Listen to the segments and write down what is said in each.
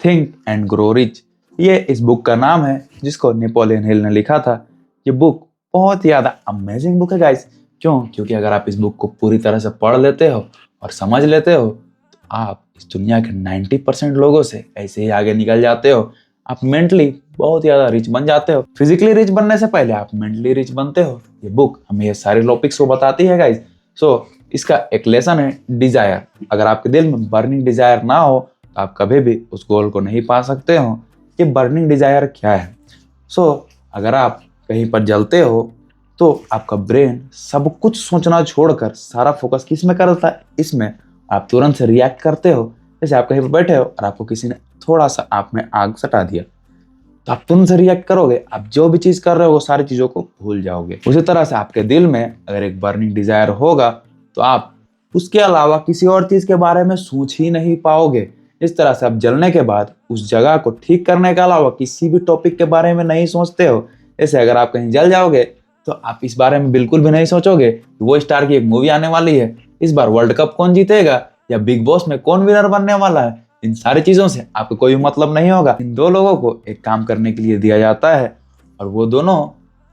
Think and grow rich, ये इस book का नाम है जिसको नेपोलियन हिल ने लिखा था। ये बुक बहुत ही ज़्यादा अमेजिंग बुक है गाइस। क्यों? क्योंकि अगर आप इस बुक को पूरी तरह से पढ़ लेते हो और समझ लेते हो तो आप इस दुनिया के 90% लोगों से ऐसे ही आगे निकल जाते हो। आप मेंटली बहुत ज़्यादा रिच बन जाते हो। फिजिकली रिच बनने से पहले आप मेंटली रिच बनते हो। ये बुक हमें ये सारे टॉपिक्स को बताती है गाइस। इसका एक लेसन है डिजायर। अगर आपके दिल में बर्निंग डिजायर ना हो तो आप कभी भी उस गोल को नहीं पा सकते हो। ये बर्निंग डिजायर क्या है? अगर आप कहीं पर जलते हो तो आपका ब्रेन सब कुछ सोचना छोड़कर सारा फोकस किस में करता है? इसमें। आप तुरंत से रिएक्ट करते हो। जैसे आप कहीं पर बैठे हो और आपको किसी ने थोड़ा सा आँख में आग सटा दिया तो आप तुरंत से रिएक्ट करोगे। आप जो भी चीज कर रहे हो वो सारी चीजों को भूल जाओगे। उसी तरह से आपके दिल में अगर एक बर्निंग डिजायर होगा तो आप उसके अलावा किसी और चीज के बारे में सोच ही नहीं पाओगे। इस तरह से आप जलने के बाद उस जगह को ठीक करने के अलावा किसी भी टॉपिक के बारे में नहीं सोचते हो। जैसे अगर आप कहीं जल जाओगे तो आप इस बारे में बिल्कुल भी नहीं सोचोगे कि वो स्टार की एक मूवी आने वाली है, इस बार वर्ल्ड कप कौन जीतेगा या बिग बॉस में कौन विनर बनने वाला है। इन सारी चीजों से आपको कोई मतलब नहीं होगा। इन दो लोगों को एक काम करने के लिए दिया जाता है और वो दोनों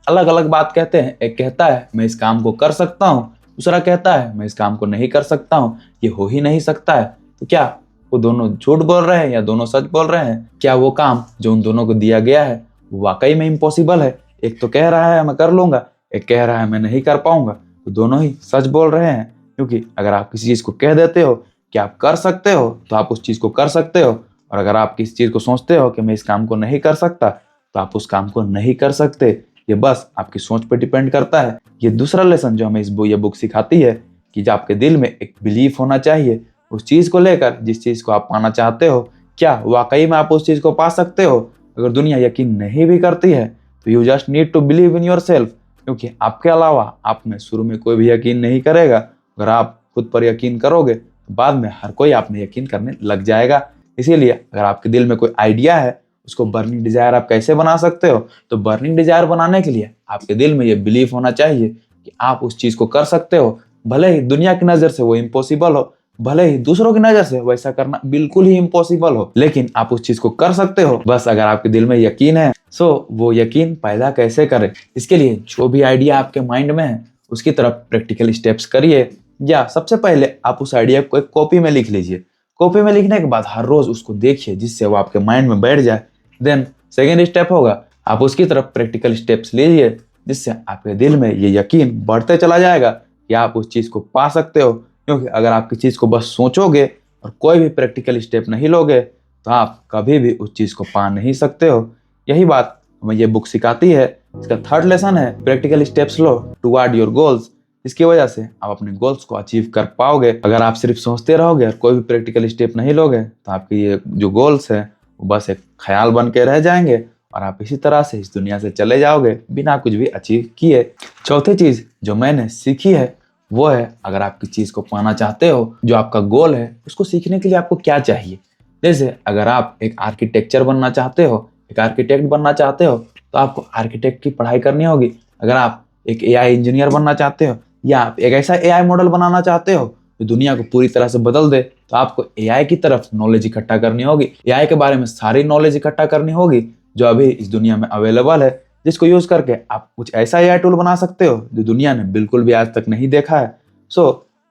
अलग अलग बात कहते हैं। एक कहता है मैं इस काम को कर सकता हूँ, दूसरा कहता है मैं इस काम को नहीं कर सकता हूँ, ये हो ही नहीं सकता है। तो क्या वो दोनों झूठ बोल रहे हैं या दोनों सच बोल रहे हैं? क्या वो काम जो उन दोनों को दिया गया है वो वाकई में इम्पॉसिबल है? एक तो कह रहा है मैं कर लूंगा, एक कह रहा है मैं नहीं कर पाऊंगा। तो दोनों ही सच बोल रहे हैं। क्योंकि अगर आप किसी चीज को कह देते हो कि आप कर सकते हो तो आप उस चीज को कर सकते हो, और अगर आप किसी चीज को सोचते हो कि मैं इस काम को नहीं कर सकता तो आप उस काम को नहीं कर सकते। ये बस आपकी सोच पर डिपेंड करता है। ये दूसरा लेसन जो हमें ये बुक सिखाती है कि जो आपके दिल में एक बिलीफ होना चाहिए उस चीज को लेकर, जिस चीज को आप पाना चाहते हो, क्या वाकई में आप उस चीज को पा सकते हो? अगर दुनिया यकीन नहीं भी करती है तो you just need to believe in yourself. क्योंकि आपके अलावा आप में शुरू में कोई भी यकीन नहीं करेगा। अगर आप खुद पर यकीन करोगे तो बाद में हर कोई आप में यकीन करने लग जाएगा। इसीलिए अगर आपके दिल में कोई आइडिया है उसको बर्निंग डिजायर आप कैसे बना सकते हो? तो बर्निंग डिजायर बनाने के लिए आपके दिल में ये बिलीफ होना चाहिए कि आप उस चीज को कर सकते हो। भले ही दुनिया की नजर से वो इम्पॉसिबल हो, भले ही दूसरों की नजर से वैसा करना बिल्कुल ही इम्पॉसिबल हो, लेकिन आप उस चीज को कर सकते हो बस अगर आपके दिल में यकीन है। वो यकीन पैदा कैसे करें? इसके लिए जो भी आइडिया आपके माइंड में है उसकी तरफ प्रैक्टिकल स्टेप्स करिए। या सबसे पहले आप उस आइडिया को एक कॉपी में लिख लीजिए। कॉपी में लिखने के बाद हर रोज उसको देखिए जिससे वो आपके माइंड में बैठ जाए। देन सेकेंड स्टेप होगा आप उसकी तरफ प्रैक्टिकल स्टेप्स लीजिए जिससे आपके दिल में ये यकीन बढ़ते चला जाएगा कि आप उस चीज को पा सकते हो। क्योंकि अगर आप किसी चीज को बस सोचोगे और कोई भी प्रैक्टिकल स्टेप नहीं लोगे तो आप कभी भी उस चीज को पा नहीं सकते हो। यही बात हमें ये बुक सिखाती है। इसका थर्ड लेसन है practical steps low toward your goals. इसकी वजह से आप अपने गोल्स को अचीव कर पाओगे। अगर आप सिर्फ सोचते रहोगे और कोई भी प्रैक्टिकल स्टेप नहीं लोगे तो आपके ये जो गोल्स है वो बस एक ख्याल बन के रह जाएंगे और आप इसी तरह से इस दुनिया से चले जाओगे बिना कुछ भी अचीव किए। चौथी चीज जो मैंने सीखी है वो है अगर आप किसी चीज को पाना चाहते हो, जो आपका गोल है, उसको सीखने के लिए आपको क्या चाहिए। जैसे अगर आप एक आर्किटेक्चर बनना चाहते हो, एक आर्किटेक्ट बनना चाहते हो तो आपको आर्किटेक्ट की पढ़ाई करनी होगी। अगर आप एक एआई इंजीनियर बनना चाहते हो या आप एक ऐसा एआई मॉडल बनाना चाहते हो जो दुनिया को पूरी तरह से बदल दे तो आपको एआई की तरफ नॉलेज इकट्ठा करनी होगी। एआई के बारे में सारी नॉलेज इकट्ठा करनी होगी जो अभी इस दुनिया में अवेलेबल है, जिसको यूज करके आप कुछ ऐसा एआई टूल बना सकते हो जो दुनिया ने बिल्कुल भी आज तक नहीं देखा है।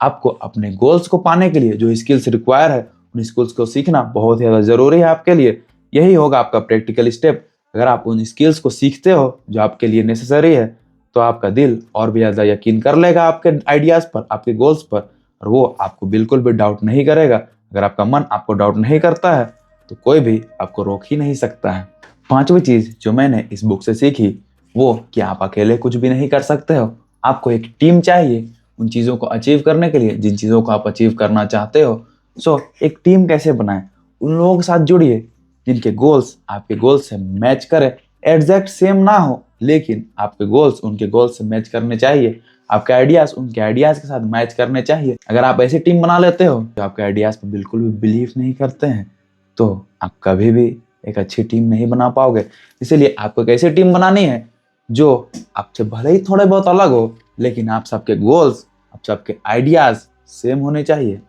आपको अपने गोल्स को पाने के लिए जो स्किल्स रिक्वायर है उन स्किल्स को सीखना बहुत ज़्यादा जरूरी है आपके लिए। यही होगा आपका प्रैक्टिकल स्टेप। अगर आप उन स्किल्स को सीखते हो जो आपके लिए नेसेसरी है तो आपका दिल और भी ज़्यादा यकीन कर लेगा आपके आइडियाज़ पर, आपके गोल्स पर, और वो आपको बिल्कुल भी डाउट नहीं करेगा। अगर आपका मन आपको डाउट नहीं करता है तो कोई भी आपको रोक ही नहीं सकता है। पांचवी चीज़ जो मैंने इस बुक से सीखी वो कि आप अकेले कुछ भी नहीं कर सकते हो। आपको एक टीम चाहिए उन चीज़ों को अचीव करने के लिए जिन चीज़ों को आप अचीव करना चाहते हो। एक टीम कैसे बनाएं? उन लोगों के साथ जुड़िए जिनके गोल्स आपके गोल्स से मैच करें। एग्जैक्ट सेम ना हो लेकिन आपके गोल्स उनके गोल्स से मैच करने चाहिए। आपके आइडियाज उनके आइडियाज के साथ मैच करने चाहिए। अगर आप ऐसी टीम बना लेते हो जो आपके आइडियाज पर बिल्कुल भी बिलीव नहीं करते हैं तो आप कभी भी एक अच्छी टीम नहीं बना पाओगे। इसीलिए आपको एक ऐसी टीम बनानी है जो आपसे भले ही थोड़े बहुत अलग हो लेकिन आप सबके गोल्स, आप सबके आइडियाज सेम होने चाहिए।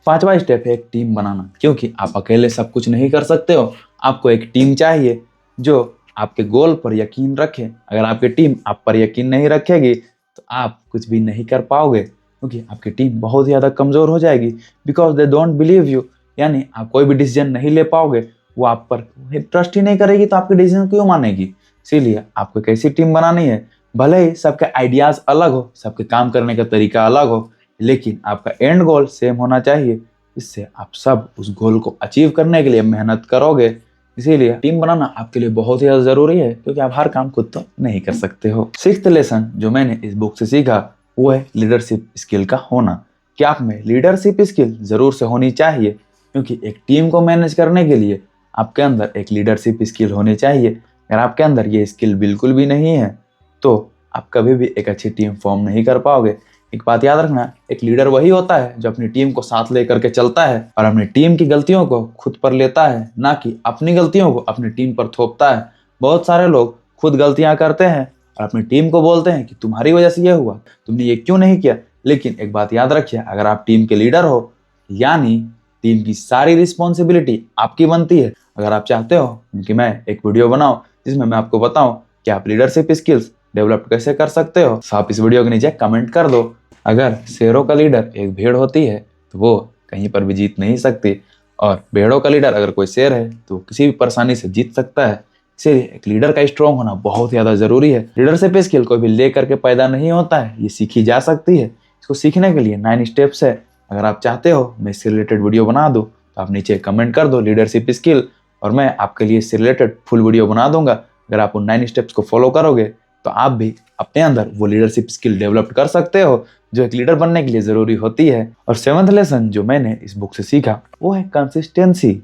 5वां स्टेप है एक टीम बनाना, क्योंकि आप अकेले सब कुछ नहीं कर सकते हो। आपको एक टीम चाहिए जो आपके गोल पर यकीन रखे। अगर आपकी टीम आप पर यकीन नहीं रखेगी तो आप कुछ भी नहीं कर पाओगे, क्योंकि आपकी टीम बहुत ज़्यादा कमज़ोर हो जाएगी। Because they don't believe you, यानी आप कोई भी डिसीजन नहीं ले पाओगे, वो आप पर ट्रस्ट ही नहीं करेगी तो आपके डिसीजन क्यों मानेगी। इसीलिए आपको एक ऐसी टीम बनानी है, भले ही सबके आइडियाज़ अलग हो, सबके काम करने का तरीका अलग हो, लेकिन आपका एंड गोल सेम होना चाहिए। इससे आप सब उस गोल को अचीव करने के लिए मेहनत करोगे। इसीलिए टीम बनाना आपके लिए बहुत ही ज़्यादा ज़रूरी है, क्योंकि आप हर काम खुद तो नहीं कर सकते हो। 6th लेसन जो मैंने इस बुक से सीखा वो है लीडरशिप स्किल का होना, कि आप में लीडरशिप स्किल ज़रूर से होनी चाहिए, क्योंकि एक टीम को मैनेज करने के लिए आपके अंदर एक लीडरशिप स्किल होनी चाहिए। अगर आपके अंदर ये स्किल बिल्कुल भी नहीं है तो आप कभी भी एक अच्छी टीम फॉर्म नहीं कर पाओगे। एक बात याद रखना, एक लीडर वही होता है जो अपनी टीम को साथ लेकर के चलता है और अपनी टीम की गलतियों को खुद पर लेता है, ना कि अपनी गलतियों को अपनी टीम पर थोपता है। बहुत सारे लोग खुद गलतियां करते हैं और अपनी टीम को बोलते हैं कि तुम्हारी वजह से ये हुआ, तुमने ये क्यों नहीं किया। लेकिन एक बात याद रखिए, अगर आप टीम के लीडर हो यानी टीम की सारी रिस्पॉन्सिबिलिटी आपकी बनती है। अगर आप चाहते हो कि मैं एक वीडियो बनाऊं जिसमें मैं आपको बताऊं कि आप लीडरशिप स्किल्स डेवलप कैसे कर सकते हो, तो आप इस वीडियो के नीचे कमेंट कर दो। अगर शेरों का लीडर एक भेड़ होती है तो वो कहीं पर भी जीत नहीं सकती, और भेड़ों का लीडर अगर कोई शेर है तो किसी भी परेशानी से जीत सकता है। इसीलिए एक लीडर का स्ट्रॉन्ग होना बहुत ज़्यादा ज़रूरी है। लीडरशिप स्किल कोई भी ले करके पैदा नहीं होता है, ये सीखी जा सकती है। इसको सीखने के लिए 9 स्टेप्स है। अगर आप चाहते हो मैं इससे रिलेटेड वीडियो बना दूँ तो आप नीचे कमेंट कर दो लीडरशिप स्किल, और मैं आपके लिए इससे रिलेटेड फुल वीडियो बना दूंगा। अगर आप उन 9 स्टेप्स को फॉलो करोगे तो आप भी अपने अंदर वो लीडरशिप स्किल डेवलप कर सकते हो जो एक लीडर बनने के लिए ज़रूरी होती है। और 7th लेसन जो मैंने इस बुक से सीखा वो है कंसिस्टेंसी,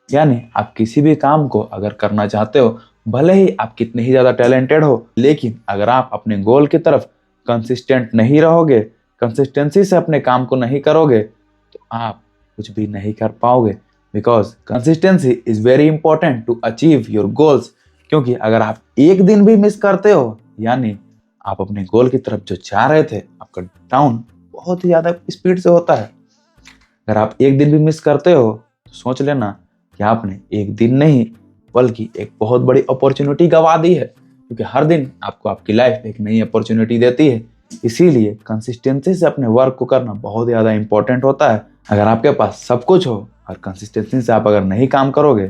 यानी आप किसी भी काम को अगर करना चाहते हो, भले ही आप कितने ही ज़्यादा टैलेंटेड हो, लेकिन अगर आप अपने गोल की तरफ कंसिस्टेंट नहीं रहोगे, कंसिस्टेंसी से अपने काम को नहीं करोगे, तो आप कुछ भी नहीं कर पाओगे। Because consistency is very important to achieve your goals, क्योंकि अगर आप एक दिन भी मिस करते हो यानी आप अपने गोल की तरफ जो जा रहे थे, आपका डाउन बहुत ही ज़्यादा स्पीड से होता है। अगर आप एक दिन भी मिस करते हो तो सोच लेना कि आपने एक दिन नहीं बल्कि एक बहुत बड़ी अपॉर्चुनिटी गंवा दी है, क्योंकि हर दिन आपको आपकी लाइफ एक नई अपॉर्चुनिटी देती है। इसीलिए कंसिस्टेंसी से अपने वर्क को करना बहुत ज़्यादा इंपॉर्टेंट होता है। अगर आपके पास सब कुछ हो और कंसिस्टेंसी से आप अगर नहीं काम करोगे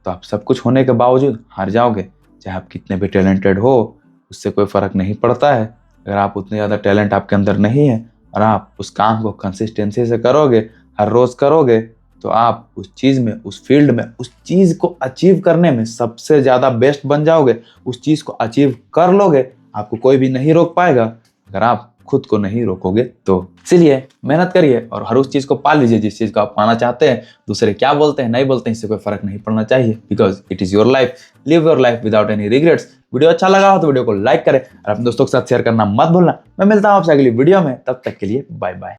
तो आप सब कुछ होने के बावजूद हार जाओगे। चाहे आप कितने भी टैलेंटेड हो, उससे कोई फ़र्क नहीं पड़ता है। अगर आप उतने ज़्यादा टैलेंट आपके अंदर नहीं है और आप उस काम को कंसिस्टेंसी से करोगे, हर रोज़ करोगे, तो आप उस चीज़ में, उस फील्ड में, उस चीज़ को अचीव करने में सबसे ज़्यादा बेस्ट बन जाओगे। उस चीज़ को अचीव कर लोगे, आपको कोई भी नहीं रोक पाएगा अगर आप खुद को नहीं रोकोगे तो। इसीलिए मेहनत करिए और हर उस चीज़ को पा लीजिए जिस चीज़ को आप पाना चाहते हैं। दूसरे क्या बोलते हैं, नहीं बोलते हैं, इससे कोई फर्क नहीं पड़ना चाहिए। Because it is your life, live your life without any regrets. Video अच्छा लगा हो तो वीडियो को लाइक करें और अपने दोस्तों के साथ शेयर करना मत भूलना। मैं मिलता हूँ आपसे अगली वीडियो में, तब तक के लिए बाय बाय।